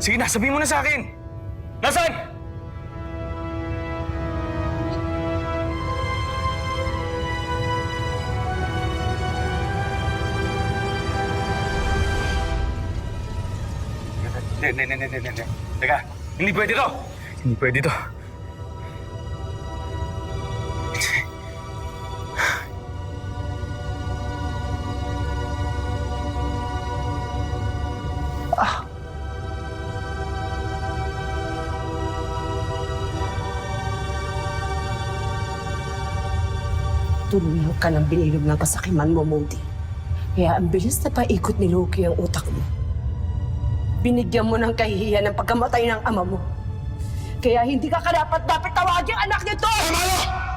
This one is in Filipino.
Sige na, sabihin mo na sa akin! Nasaan? Hindi. Teka, hindi pwede to! Hindi pwede to. Tuluyan ka ng binilog ng kasakiman mo, Modi. Kaya ang bilis na paikot ni Loki ang utak mo. Binigyan mo ng kahihiyan ng pagkamatay ng ama mo. Kaya hindi ka karapat-dapat tawagin anak nito! Tama na!